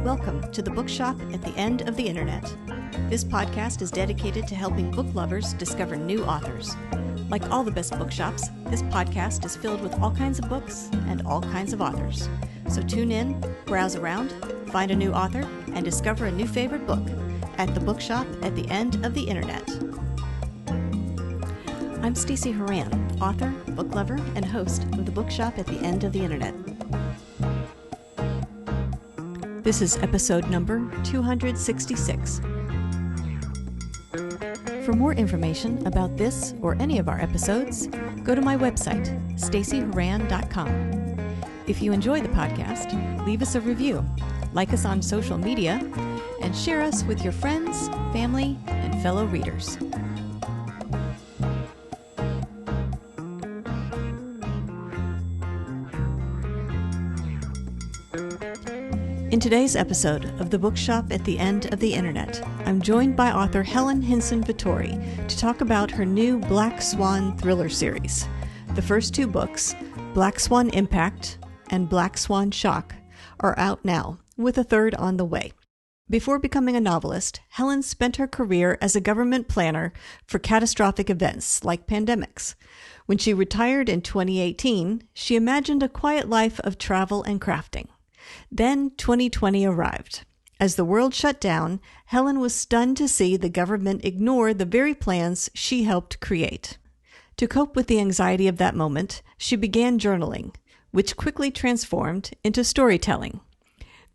Welcome to the Bookshop at the End of the Internet. This podcast is dedicated to helping book lovers discover new authors. Like all the best bookshops, this podcast is filled with all kinds of books and all kinds of authors. So tune in, browse around, find a new author, and discover a new favorite book at the Bookshop at the End of the Internet. I'm Stacey Horan, author, book lover, and host of the Bookshop at the End of the Internet. This is episode number 266. For more information about this or any of our episodes, go to my website, staceyhoran.com. If you enjoy the podcast, leave us a review, like us on social media, and share us with your friends, family, and fellow readers. In today's episode of the Bookshop at the End of the Internet, I'm joined by author Helen Hynson Vettori to talk about her new Black Swan thriller series. The first two books, Black Swan Impact and Black Swan Shock, are out now, with a third on the way. Before becoming a novelist, Helen spent her career as a government planner for catastrophic events like pandemics. When she retired in 2018, she imagined a quiet life of travel and crafting. Then 2020 arrived. As the world shut down, Helen was stunned to see the government ignore the very plans she helped create. To cope with the anxiety of that moment, she began journaling, which quickly transformed into storytelling.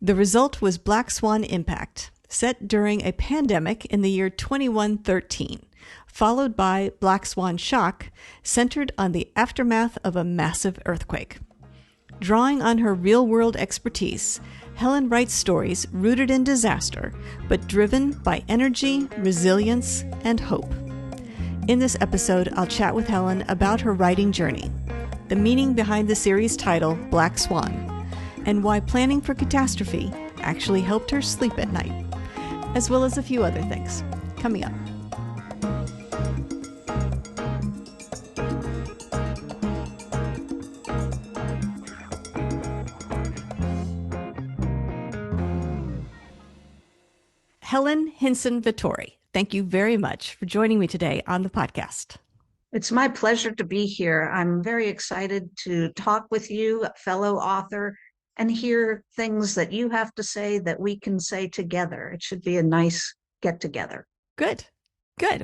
The result was Black Swan Impact, set during a pandemic in the year 2113, followed by Black Swan Shock, centered on the aftermath of a massive earthquake. Drawing on her real-world expertise, Helen writes stories rooted in disaster, but driven by energy, resilience, and hope. In this episode, I'll chat with Helen about her writing journey, the meaning behind the series title, Black Swan, and why planning for catastrophe actually helped her sleep at night, as well as a few other things. Coming up. Helen Hynson Vettori, thank you very much for joining me today on the podcast. It's my pleasure to be here. I'm very excited to talk with you, fellow author, and hear things that you have to say that we can say together. It should be a nice get-together. Good.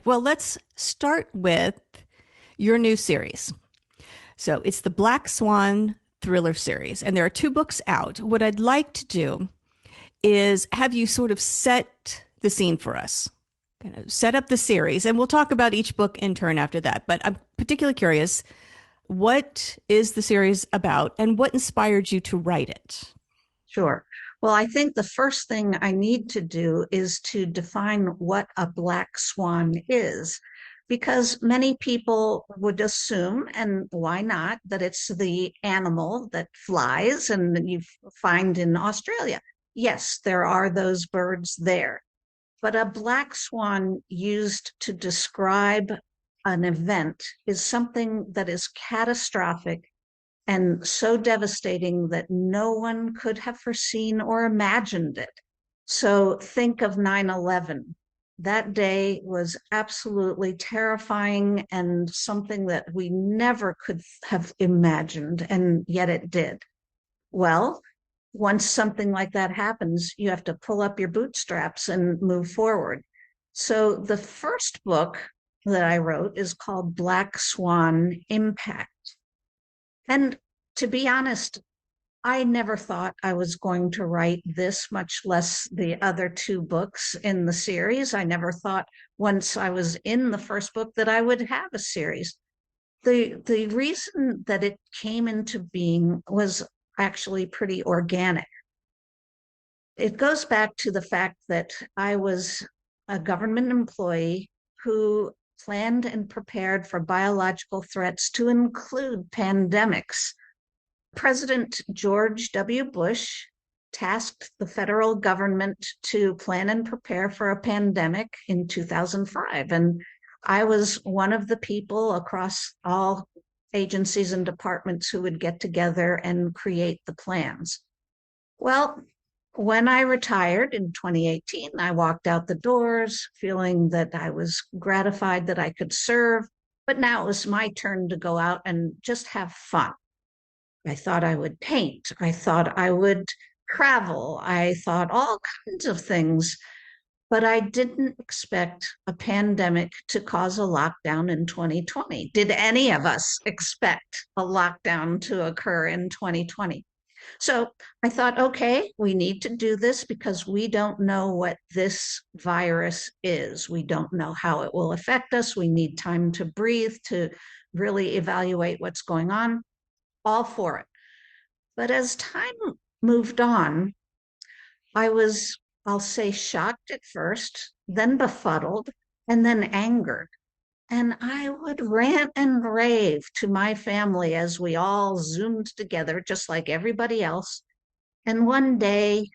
Well, let's start with your new series. So it's the Black Swan thriller series, and there are two books out. What I'd like to do is have you sort of set the scene for us, kind of set up the series, and we'll talk about each book in turn after that. But I'm particularly curious, what is the series about and what inspired you to write it? Sure. Well, I think the first thing I need to do is to define what a black swan is, because many people would assume, and why not, that it's the animal that flies and you find in Australia. Yes, there are those birds there, but a black swan used to describe an event is something that is catastrophic and so devastating that no one could have foreseen or imagined it. So think of 9/11. That day was absolutely terrifying and something that we never could have imagined, and yet it did. Well, once something like that happens, you have to pull up your bootstraps and move forward. So the first book that I wrote is called Black Swan Impact. And to be honest, I never thought I was going to write this, much less the other two books in the series. I never thought once I was in the first book that I would have a series. The reason that it came into being was actually pretty organic. It goes back to the fact that I was a government employee who planned and prepared for biological threats to include pandemics. President George W. Bush tasked the federal government to plan and prepare for a pandemic in 2005. And I was one of the people across all agencies and departments who would get together and create the plans. Well, When I retired in 2018, I walked out the doors feeling that I was gratified that I could serve, but now it was my turn to go out and just have fun. I thought I would paint. I thought I would travel. I thought all kinds of things, but I didn't expect a pandemic to cause a lockdown in 2020. Did any of us expect a lockdown to occur in 2020? So I thought, okay, we need to do this because we don't know what this virus is. We don't know how it will affect us. We need time to breathe, to really evaluate what's going on. All for it. But as time moved on, I was, I'll say, shocked at first, then befuddled, and then angered. And I would rant and rave to my family as we all Zoomed together, just like everybody else. And one day,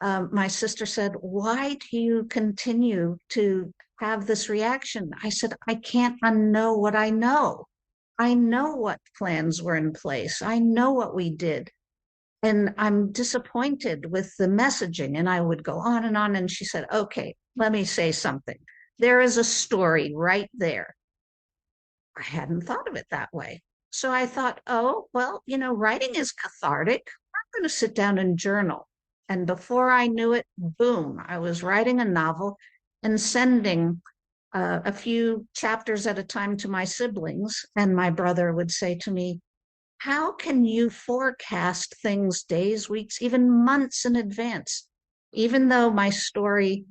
my sister said, "Why do you continue to have this reaction?" I said, "I can't unknow what I know. I know what plans were in place. I know what we did. And I'm disappointed with the messaging." And I would go on and on. And she said, "Okay, let me say something. There is a story right there." I hadn't thought of it that way. So I thought, oh, well, writing is cathartic. I'm going to sit down and journal. And before I knew it, boom, I was writing a novel and sending a few chapters at a time to my siblings. And my brother would say to me, "How can you forecast things days, weeks, even months in advance?" Even though my story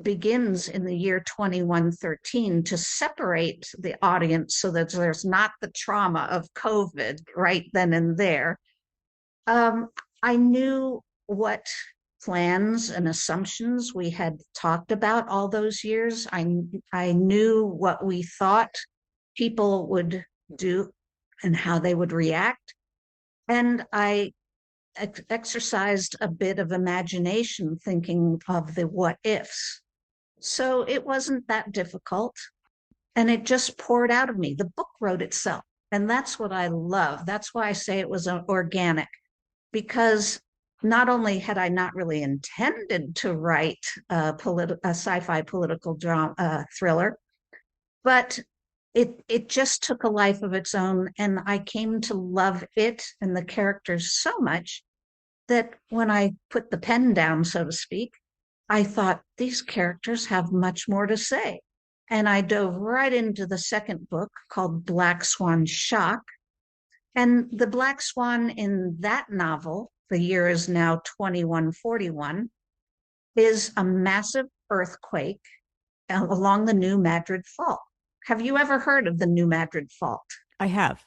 begins in the year 2113 to separate the audience so that there's not the trauma of COVID right then and there, um, I knew what plans and assumptions we had talked about all those years. I knew what we thought people would do and how they would react. And I exercised a bit of imagination thinking of the what ifs. So it wasn't that difficult. And it just poured out of me. The book wrote itself. And that's what I love. That's why I say it was organic, because not only had I not really intended to write a sci-fi political drama thriller, but it just took a life of its own. And I came to love it and the characters so much that when I put the pen down, so to speak, I thought these characters have much more to say. And I dove right into the second book called Black Swan Shock. And the Black Swan in that novel, the year is now 2141, is a massive earthquake along the New Madrid Fault. Have you ever heard of the New Madrid Fault? I have.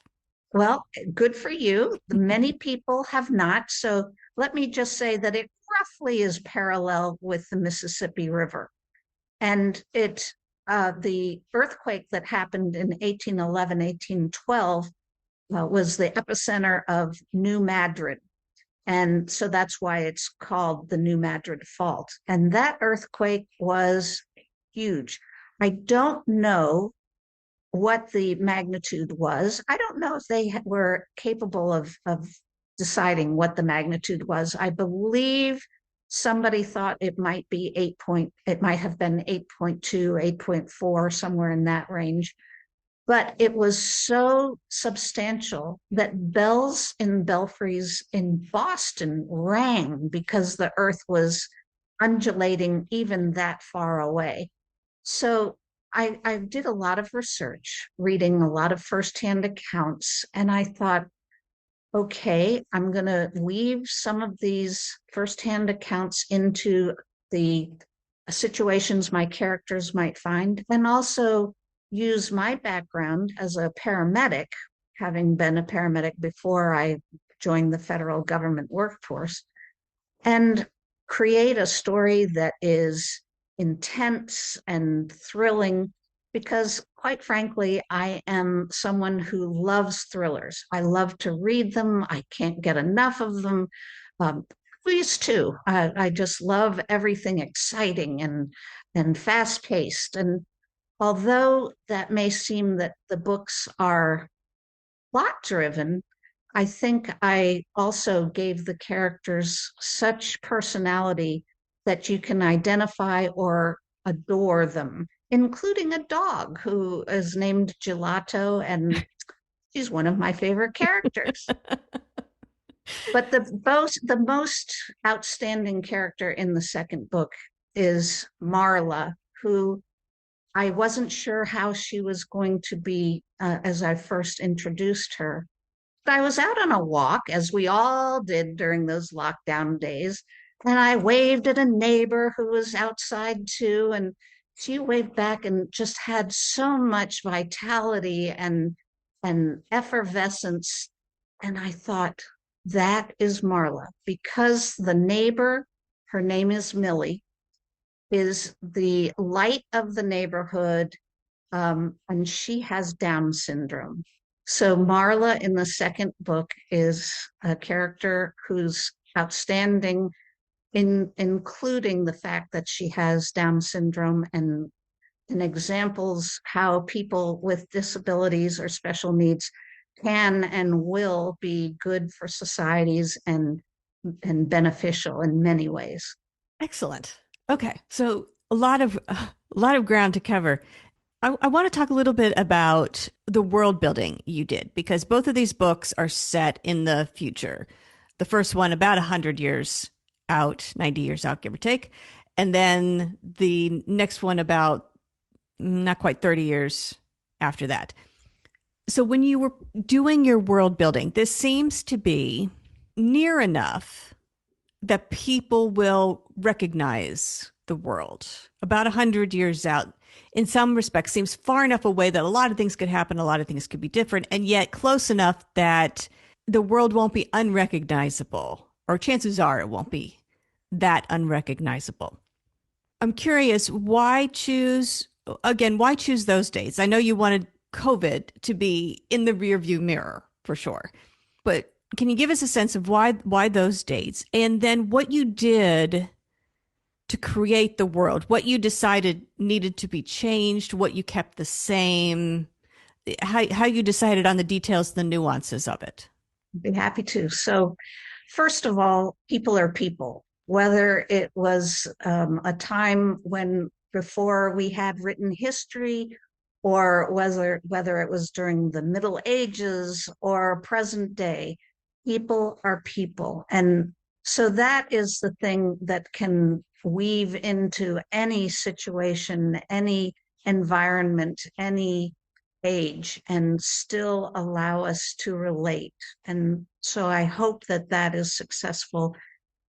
Well, good for you. Many people have not. So let me just say that it roughly is parallel with the Mississippi River. And the earthquake that happened in 1811, 1812 was the epicenter of New Madrid. And so that's why it's called the New Madrid Fault. And that earthquake was huge. I don't know what the magnitude was. I don't know if they were capable of deciding what the magnitude was. I believe somebody thought it might be it might have been 8.2, 8.4, somewhere in that range. But it was so substantial that bells in belfries in Boston rang because the earth was undulating even that far away. So I did a lot of research, reading a lot of firsthand accounts, and I thought, okay, I'm going to weave some of these firsthand accounts into the situations my characters might find, and also use my background as a paramedic, having been a paramedic before I joined the federal government workforce, and create a story that is intense and thrilling, because quite frankly, I am someone who loves thrillers. I love to read them. I can't get enough of them. Movies too. I just love everything exciting and fast paced. And although that may seem that the books are plot driven, I think I also gave the characters such personality that you can identify or adore them, including a dog who is named Gelato, and she's one of my favorite characters. But the most outstanding character in the second book is Marla, who I wasn't sure how she was going to be as I first introduced her. But I was out on a walk, as we all did during those lockdown days, and I waved at a neighbor who was outside too, and she waved back and just had so much vitality and effervescence. And I thought, that is Marla, because the neighbor, her name is Millie, is the light of the neighborhood, and she has Down syndrome. So Marla in the second book is a character who's outstanding, including the fact that she has Down syndrome, and examples how people with disabilities or special needs can and will be good for societies and beneficial in many ways. Excellent. Okay, so a lot of ground to cover. I want to talk a little bit about the world building you did, because both of these books are set in the future. The first one about 100 years out, 90 years out, give or take. And then the next one about not quite 30 years after that. So when you were doing your world building, this seems to be near enough that people will recognize the world. About 100 years out, in some respects, seems far enough away that a lot of things could happen, a lot of things could be different, and yet close enough that the world won't be unrecognizable, or chances are it won't be that unrecognizable. I'm curious, why choose those dates? I know you wanted COVID to be in the rearview mirror for sure, but can you give us a sense of why those dates, and then what you did to create the world, what you decided needed to be changed, what you kept the same, how you decided on the details, the nuances of it? I'd be happy to. So, first of all, people are people. Whether it was a time when before we had written history, or whether it was during the Middle Ages or present day, people are people. And so that is the thing that can weave into any situation, any environment, any age, and still allow us to relate. And so I hope that that is successful.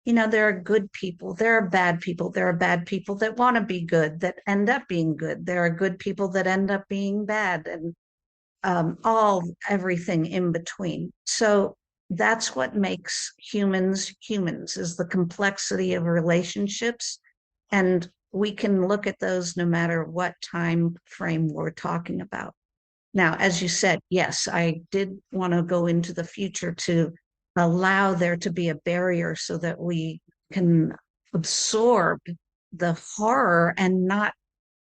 There are good people, there are bad people, there are bad people that want to be good, that end up being good. There are good people that end up being bad, and everything in between. So that's what makes humans humans, is the complexity of relationships. And we can look at those no matter what time frame we're talking about. Now, as you said, yes, I did want to go into the future to allow there to be a barrier so that we can absorb the horror and not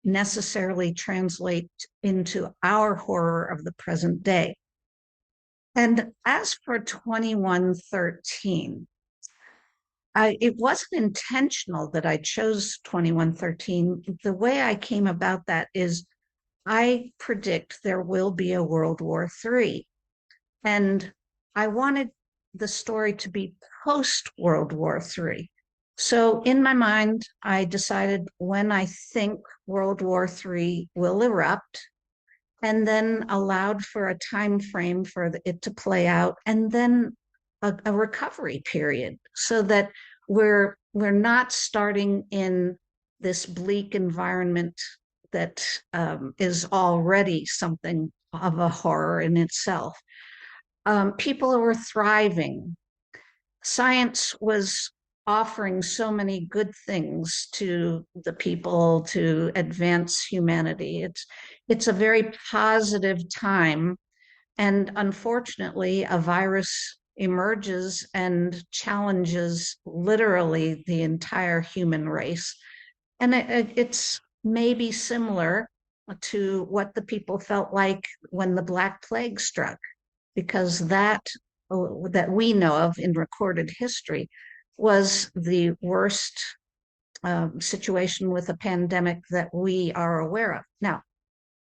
necessarily translate into our horror of the present day. And as for 2113, it wasn't intentional that I chose 2113. The way I came about that is I predict there will be a World War III. And I wanted the story to be post World War III. So in my mind, I decided when I think World War III will erupt, and then allowed for a time frame for it to play out, and then a recovery period, so that we're not starting in this bleak environment that is already something of a horror in itself. People were thriving. Science was offering so many good things to the people to advance humanity. It's a very positive time. And unfortunately, a virus emerges and challenges literally the entire human race. And it's maybe similar to what the people felt like when the Black Plague struck, because that that we know of in recorded history was the worst situation with a pandemic that we are aware of. Now,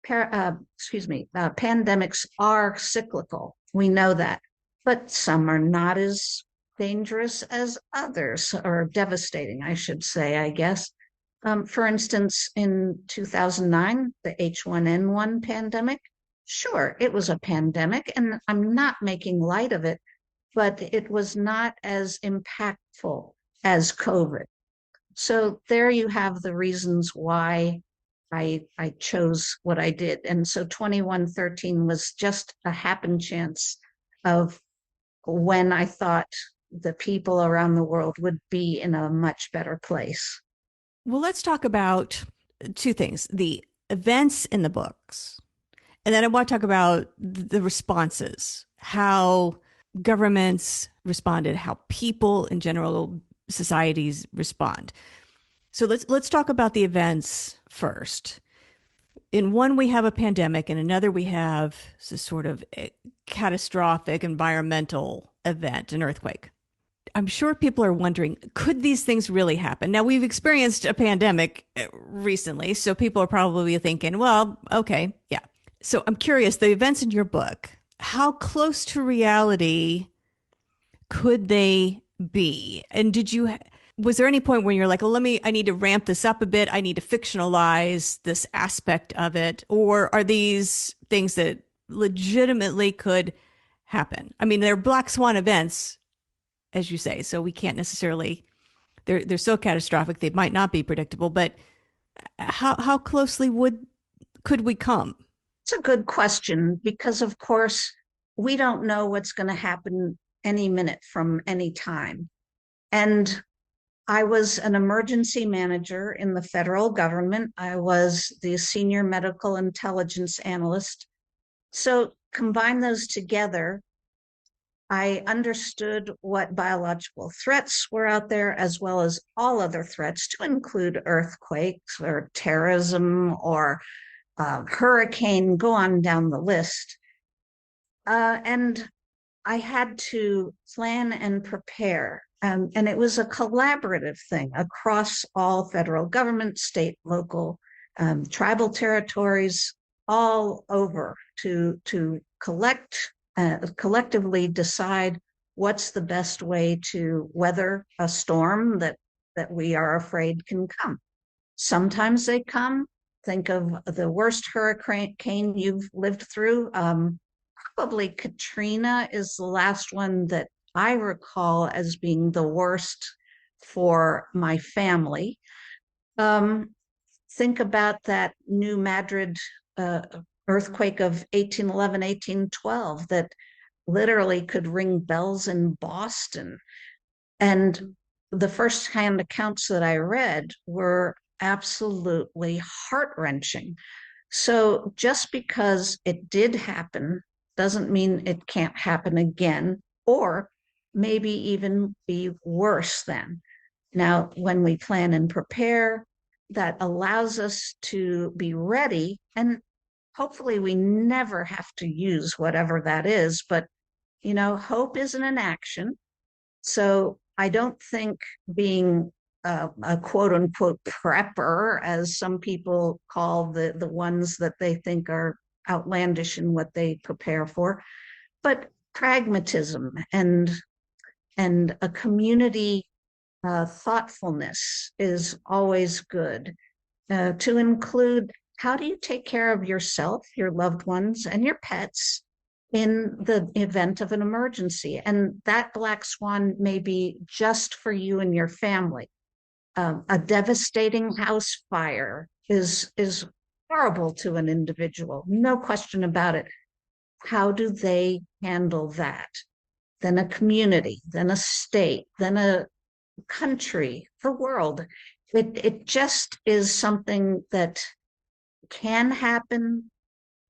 pandemics are cyclical. We know that, but some are not as dangerous as others, or devastating, I should say, I guess. For instance, in 2009, the H1N1 pandemic, sure, it was a pandemic, and I'm not making light of it, but it was not as impactful as COVID. So there you have the reasons why I chose what I did. And so 2113 was just a happen chance of when I thought the people around the world would be in a much better place. Well, let's talk about two things: the events in the books, and then I want to talk about the responses, how governments responded, how people in general, societies respond. So let's talk about the events first. In one, we have a pandemic, and another, we have this sort of catastrophic environmental event, an earthquake. I'm sure people are wondering, could these things really happen? Now, we've experienced a pandemic recently, so people are probably thinking, well, okay, yeah. So I'm curious, the events in your book, how close to reality could they be? And was there any point where you're like, oh, I need to ramp this up a bit. I need to fictionalize this aspect of it. Or are these things that legitimately could happen? I mean, they're Black Swan events, as you say, so we can't necessarily, they're so catastrophic, they might not be predictable, but how closely could we come? It's a good question because, of course, we don't know what's going to happen any minute from any time. And I was an emergency manager in the federal government. I was the senior medical intelligence analyst. So combine those together, I understood what biological threats were out there, as well as all other threats, to include earthquakes or terrorism or hurricane, go on down the list. And I had to plan and prepare. And it was a collaborative thing across all federal government, state, local, tribal territories, all over to collectively decide what's the best way to weather a storm that we are afraid can come. Sometimes they come. Think of the worst hurricane you've lived through. Probably Katrina is the last one that I recall as being the worst for my family. Think about that New Madrid earthquake of 1811, 1812 that literally could ring bells in Boston. And the first-hand accounts that I read were absolutely heart-wrenching. So just because it did happen doesn't mean it can't happen again, or maybe even be worse than. Now, when we plan and prepare, that allows us to be ready, and hopefully we never have to use whatever that is, but hope isn't an action. So I don't think being a quote unquote prepper, as some people call the ones that they think are outlandish in what they prepare for, but pragmatism and a community thoughtfulness is always good. To include, how do you take care of yourself, your loved ones, and your pets in the event of an emergency? And that Black Swan may be just for you and your family. A devastating house fire is horrible to an individual, no question about it. How do they handle that? Then a community, then a state, then a country, the world. It just is something that can happen,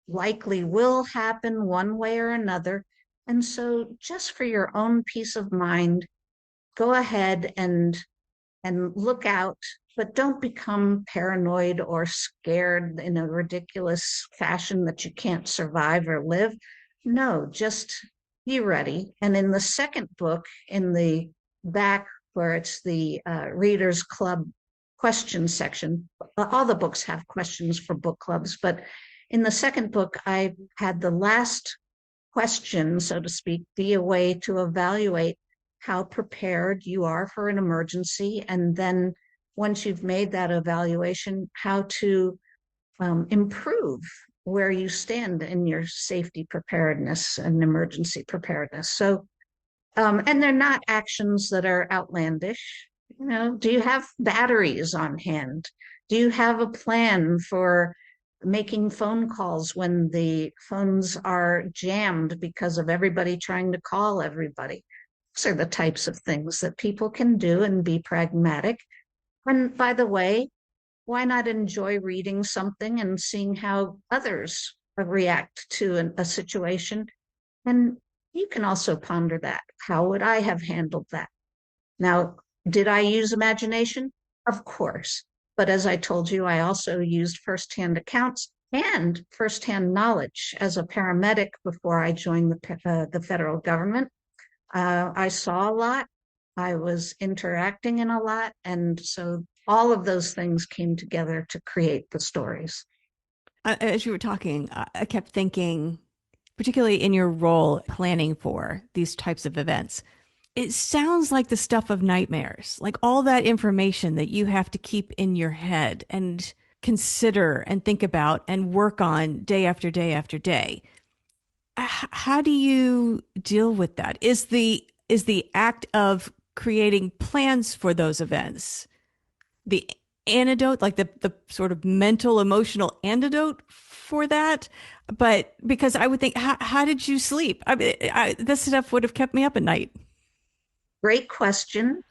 likely will happen one way or another. And so just for your own peace of mind, go ahead and look out, but don't become paranoid or scared in a ridiculous fashion that you can't survive or live. No, just be ready. And in the second book, in the back where it's the Readers Club question section, all the books have questions for book clubs, but in the second book, I had the last question, so to speak, be a way to evaluate how prepared you are for an emergency. And then once you've made that evaluation, how to improve where you stand in your safety preparedness and emergency preparedness. So, and they're not actions that are outlandish. You know, do you have batteries on hand? Do you have a plan for making phone calls when the phones are jammed because of everybody trying to call everybody? These are the types of things that people can do and be pragmatic. And by the way, why not enjoy reading something and seeing how others react to a situation? And you can also ponder that. How would I have handled that? Now, did I use imagination? Of course. But as I told you, I also used firsthand accounts and firsthand knowledge as a paramedic before I joined the federal government. I saw a lot. I was interacting in a lot. And so all of those things came together to create the stories. As you were talking, I kept thinking, particularly in your role planning for these types of events, it sounds like the stuff of nightmares, like all that information that you have to keep in your head and consider and think about and work on day after day after day. How do you deal with that? Is the act of creating plans for those events the antidote, like the sort of mental, emotional antidote for that? But because I would think, how did you sleep? I mean, this stuff would have kept me up at night. Great question.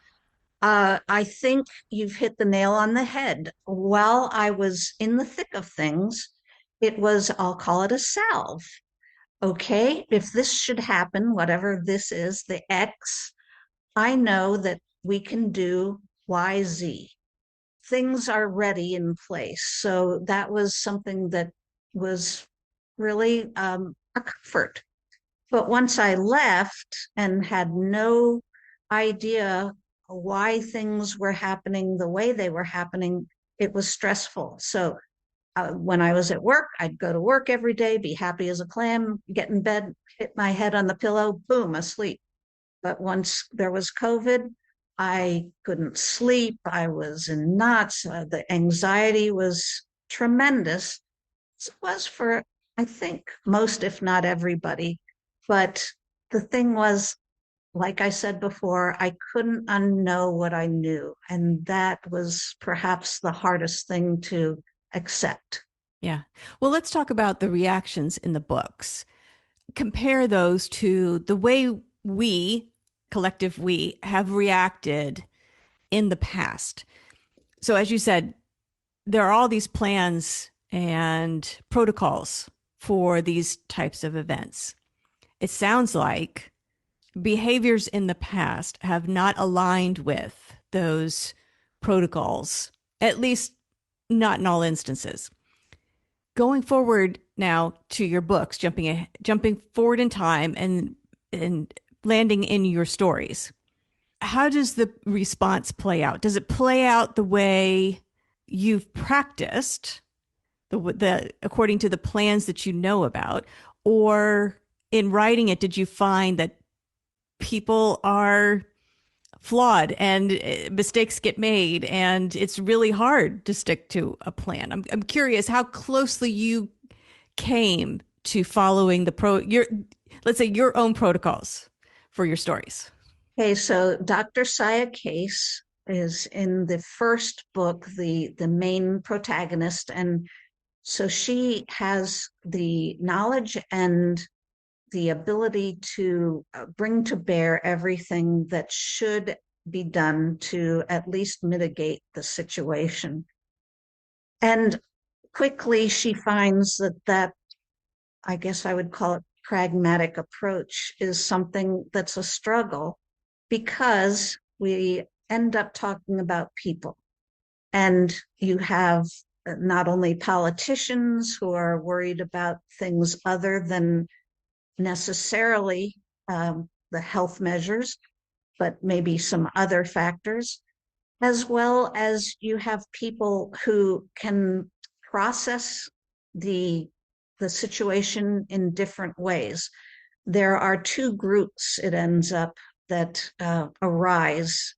I think you've hit the nail on the head. While I was in the thick of things, it was, I'll call it a salve. Okay, if this should happen, whatever this is, the X, I know that we can do Y, Z. Things are ready in place. So that was something that was really a comfort. But once I left and had no idea why things were happening the way they were happening, it was stressful. So when I was at work, I'd go to work every day, be happy as a clam, get in bed, hit my head on the pillow, boom, asleep. But once there was COVID, I couldn't sleep. I was in knots. The anxiety was tremendous. It was for, I think, most, if not everybody. But the thing was, like I said before, I couldn't unknow what I knew. And that was perhaps the hardest thing to accept. Yeah. Well, let's talk about the reactions in the books. Compare those to the way we, collective we, have reacted in the past. So, as you said, there are all these plans and protocols for these types of events. It sounds like behaviors in the past have not aligned with those protocols, at least not in all instances. Going forward now to your books, jumping forward in time and landing in your stories. How does the response play out? Does it play out the way you've practiced, the according to the plans that you know about, or in writing it, did you find that people are flawed and mistakes get made and it's really hard to stick to a plan? I'm curious how closely you came to following let's say your own protocols for your stories. Okay, so Dr. Saya Case is in the first book, the main protagonist, and so she has the knowledge and the ability to bring to bear everything that should be done to at least mitigate the situation. And quickly she finds that I guess I would call it pragmatic approach is something that's a struggle because we end up talking about people. And you have not only politicians who are worried about things other than necessarily the health measures, but maybe some other factors, as well as you have people who can process the the situation in different ways. There are two groups, it ends up, that arise.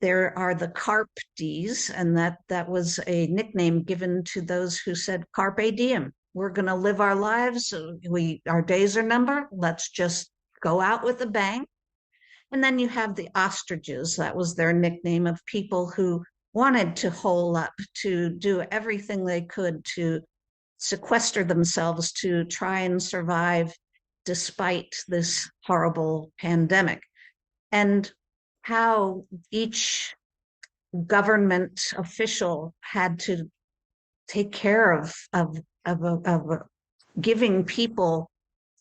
There are the carpes, and that was a nickname given to those who said carpe diem. We're going to live our lives. Our days are numbered. Let's just go out with a bang. And then you have the ostriches. That was their nickname, of people who wanted to hole up, to do everything they could to sequester themselves, to try and survive despite this horrible pandemic. And how each government official had to take care of giving people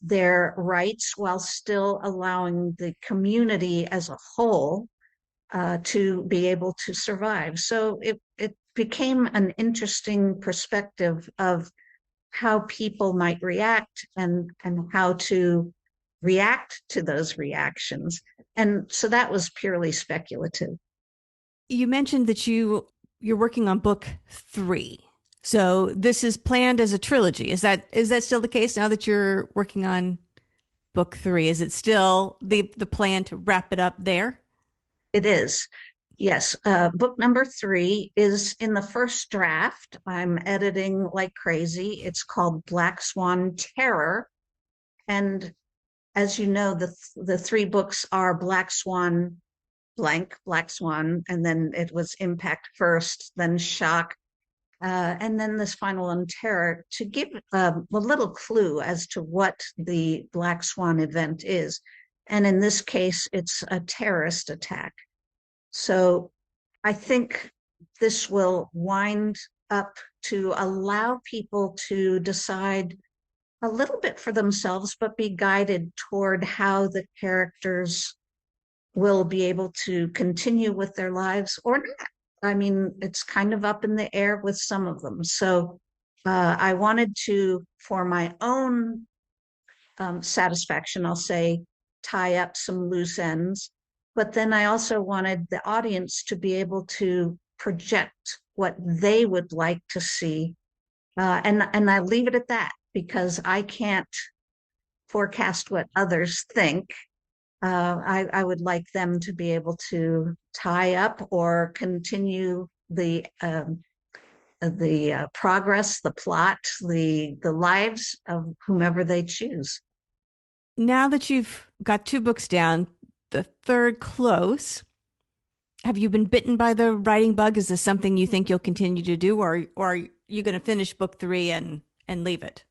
their rights while still allowing the community as a whole to be able to survive. So it became an interesting perspective of how people might react, and how to react to those reactions. And so that was purely speculative. You mentioned that you're working on book 3. So this is planned as a trilogy. Is that still the case now that you're working on book 3? Is it still the plan to wrap it up there? It is. Yes. Book number 3 is in the first draft. I'm editing like crazy. It's called Black Swan Terror. And as you know, the 3 books are Black Swan blank, Black Swan, and then it was Impact first, then Shock, and then this final one, Terror, to give a little clue as to what the Black Swan event is. And in this case, it's a terrorist attack. So I think this will wind up to allow people to decide a little bit for themselves, but be guided toward how the characters will be able to continue with their lives or not. I mean, it's kind of up in the air with some of them. So I wanted to, for my own satisfaction, I'll say, tie up some loose ends. But then I also wanted the audience to be able to project what they would like to see. And I leave it at that, because I can't forecast what others think. I would like them to be able to tie up or continue the progress, the plot, the lives of whomever they choose. Now that you've got 2 books down, the third close, have you been bitten by the writing bug? Is this something you think you'll continue to do, or are you going to finish book 3 and leave it?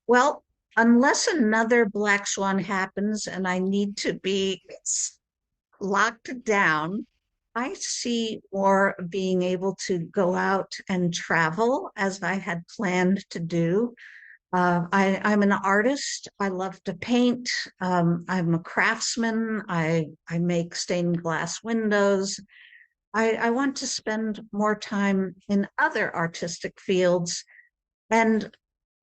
Well, unless another Black Swan happens and I need to be locked down, I see more being able to go out and travel as I had planned to do. I'm an artist. I love to paint. I'm a craftsman. I make stained glass windows. I want to spend more time in other artistic fields. And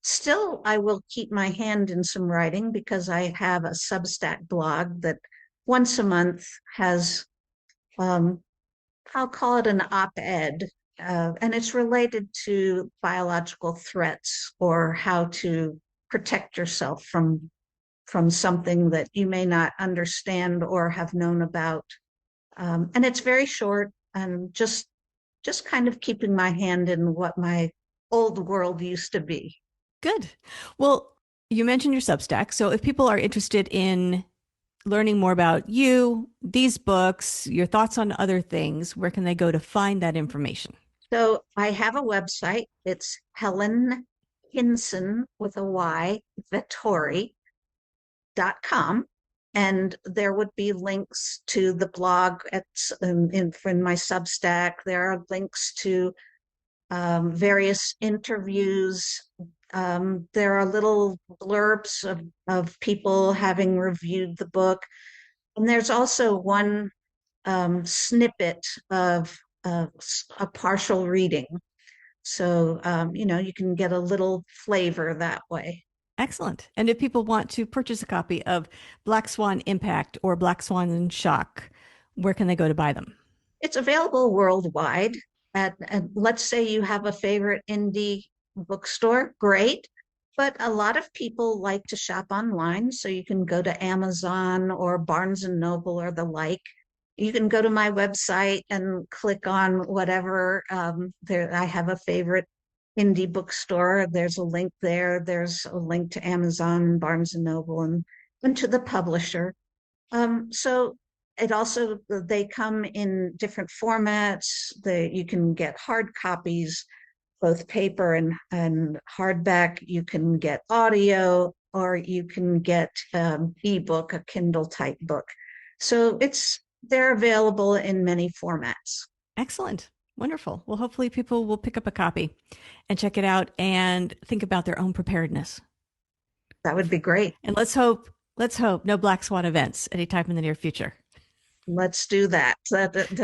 still, I will keep my hand in some writing, because I have a Substack blog that once a month has, I'll call it an op-ed, and it's related to biological threats, or how to protect yourself from something that you may not understand or have known about. And it's very short, and just kind of keeping my hand in what my old world used to be. Good. Well, you mentioned your Substack. So if people are interested in learning more about you, these books, your thoughts on other things, where can they go to find that information? So I have a website. It's Helen Hynson with a Y, Vettori.com. And there would be links to the blog in my Substack. There are links to various interviews. There are little blurbs of people having reviewed the book. And there's also one snippet of a partial reading. So, you can get a little flavor that way. Excellent. And if people want to purchase a copy of Black Swan Impact or Black Swan Shock, where can they go to buy them? It's available worldwide. Let's say you have a favorite indie bookstore, great. But a lot of people like to shop online, so you can go to Amazon or Barnes and Noble or the like. You can go to my website and click on whatever. There, I have a favorite indie bookstore. There's a link there. There's a link to Amazon and Barnes and Noble and to the publisher. So it also, they come in different formats. You can get hard copies, both paper and hardback. You can get audio, or you can get ebook, a Kindle type book. So they're available in many formats. Excellent. Wonderful. Well, hopefully people will pick up a copy and check it out and think about their own preparedness. That would be great. And let's hope no Black Swan events anytime in the near future. Let's do that.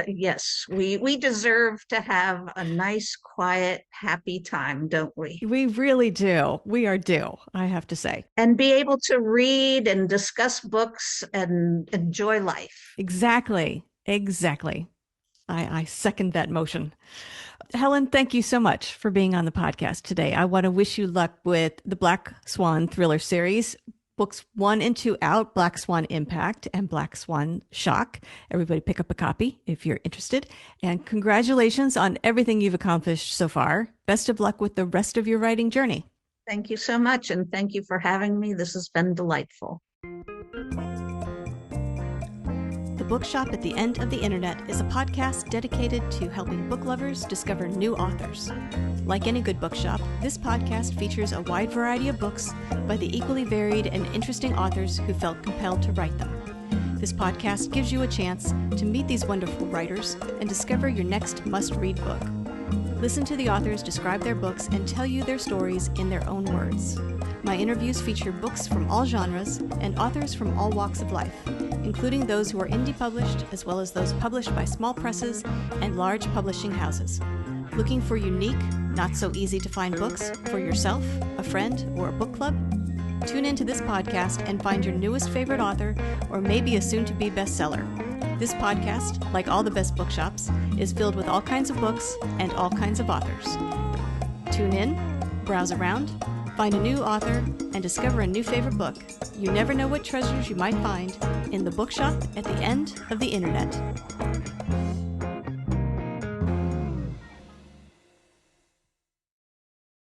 Yes, we deserve to have a nice, quiet, happy time, don't we? We really do. We are due, I have to say. And be able to read and discuss books and enjoy life. Exactly. I second that motion. Helen, thank you so much for being on the podcast today. I want to wish you luck with the Black Swan Thriller series. Books 1 and 2 out, Black Swan Impact and Black Swan Shock. Everybody pick up a copy if you're interested. And congratulations on everything you've accomplished so far. Best of luck with the rest of your writing journey. Thank you so much. And thank you for having me. This has been delightful. The Bookshop at the End of the Internet is a podcast dedicated to helping book lovers discover new authors. Like any good bookshop, this podcast features a wide variety of books by the equally varied and interesting authors who felt compelled to write them. This podcast gives you a chance to meet these wonderful writers and discover your next must-read book. Listen to the authors describe their books and tell you their stories in their own words. My interviews feature books from all genres and authors from all walks of life, including those who are indie published, as well as those published by small presses and large publishing houses. Looking for unique, not so easy to find books for yourself, a friend, or a book club? Tune into this podcast and find your newest favorite author, or maybe a soon-to-be bestseller. This podcast, like all the best bookshops, is filled with all kinds of books and all kinds of authors. Tune in, browse around, find a new author, and discover a new favorite book. You never know what treasures you might find in the Bookshop at the End of the Internet.